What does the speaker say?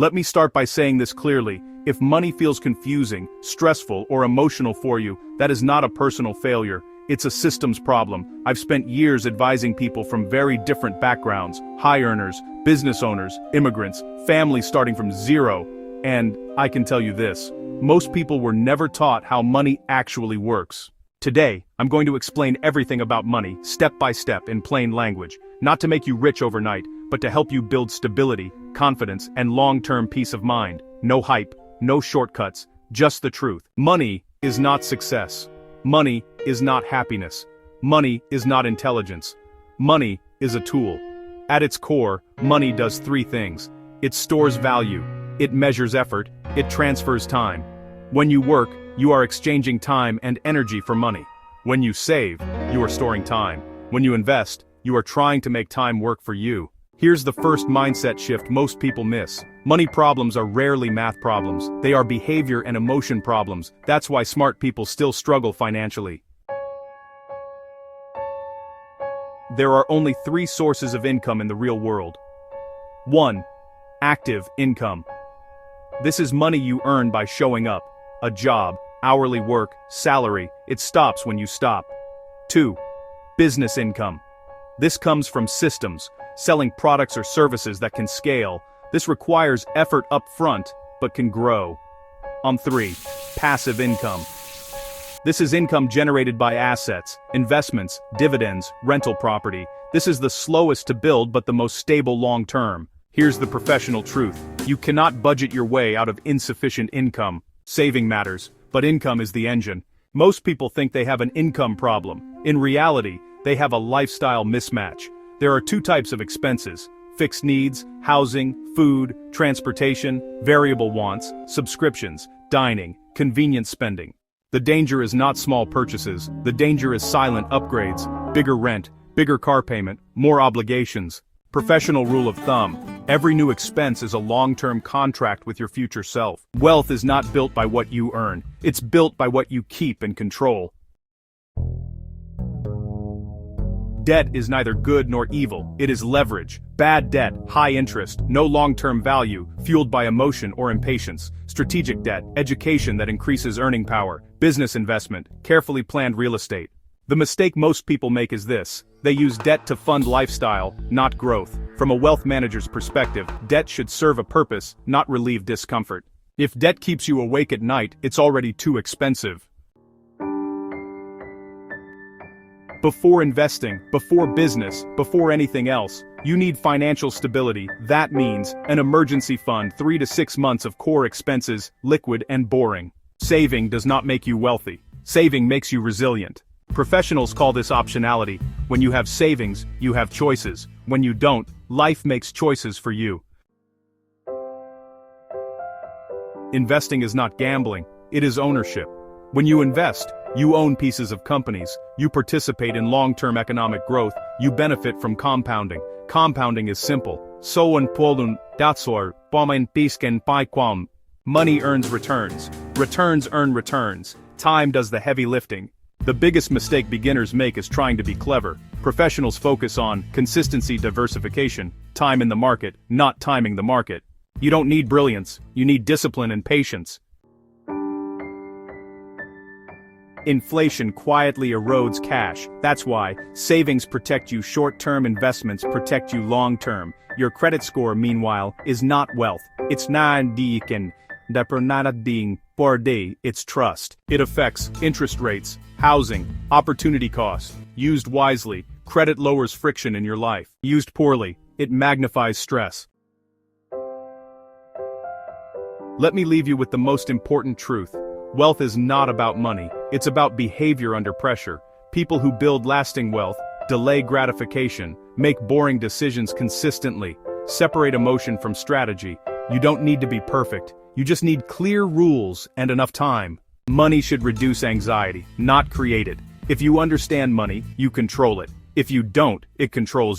Let me start by saying this clearly. If money feels confusing, stressful, or emotional for you, that is not a personal failure. It's a systems problem. I've spent years advising people from very different backgrounds, high earners, business owners, immigrants, families starting from zero. And I can tell you this, most people were never taught how money actually works. Today, I'm going to explain everything about money, step by step, in plain language, not to make you rich overnight, but to help you build stability, confidence, and long-term peace of mind. No hype, no shortcuts, just the truth. Money is not success. Money is not happiness. Money is not intelligence. Money is a tool. At its core, money does three things. It stores value. It measures effort. It transfers time. When you work, you are exchanging time and energy for money. When you save, you are storing time. When you invest, you are trying to make time work for you. Here's the first mindset shift most people miss. Money problems are rarely math problems. They are behavior and emotion problems. That's why smart people still struggle financially. There are only three sources of income in the real world. 1. Active income. This is money you earn by showing up. A job, hourly work, salary. It stops when you stop. 2. Business income. This comes from systems, selling products or services that can scale. This requires effort up front, but can grow. 3. Passive income. This is income generated by assets, investments, dividends, rental property. This is the slowest to build but the most stable long-term. Here's the professional truth. You cannot budget your way out of insufficient income. Saving matters, but income is the engine. Most people think they have an income problem. In reality, they have a lifestyle mismatch. There are two types of expenses: fixed needs, housing, food, transportation, variable wants, subscriptions, dining, convenience spending. The danger is not small purchases, the danger is silent upgrades, bigger rent, bigger car payment, more obligations. Professional rule of thumb: every new expense is a long-term contract with your future self. Wealth is not built by what you earn, it's built by what you keep and control. Debt is neither good nor evil, it is leverage. Bad debt, high interest, no long-term value, fueled by emotion or impatience. Strategic debt, education that increases earning power. Business investment, carefully planned real estate. The mistake most people make is this: they use debt to fund lifestyle, not growth. From a wealth manager's perspective, debt should serve a purpose, not relieve discomfort. If debt keeps you awake at night, it's already too expensive. Before investing, before business, before anything else, you need financial stability. That means an emergency fund, 3 to 6 months of core expenses, liquid and boring. Saving does not make you wealthy. Saving makes you resilient. Professionals call this optionality. When you have savings, you have choices. When you don't, life makes choices for you. Investing is not gambling, it is ownership. When you invest, you own pieces of companies, you participate in long-term economic growth, you benefit from compounding. Compounding is simple. Money earns returns. Returns earn returns. Time does the heavy lifting. The biggest mistake beginners make is trying to be clever. Professionals focus on consistency, diversification, time in the market, not timing the market. You don't need brilliance, you need discipline and patience. Inflation quietly erodes cash. That's why savings protect you short-term, investments protect you long-term. Your credit score, meanwhile, is not wealth. It's it's trust. It affects interest rates, housing, opportunity cost. Used wisely, credit lowers friction in your life. Used poorly, it magnifies stress. Let me leave you with the most important truth. Wealth is not about money, it's about behavior under pressure. People who build lasting wealth, delay gratification, make boring decisions consistently, separate emotion from strategy. You don't need to be perfect, you just need clear rules and enough time. Money should reduce anxiety, not create it. If you understand money, you control it. If you don't, it controls you.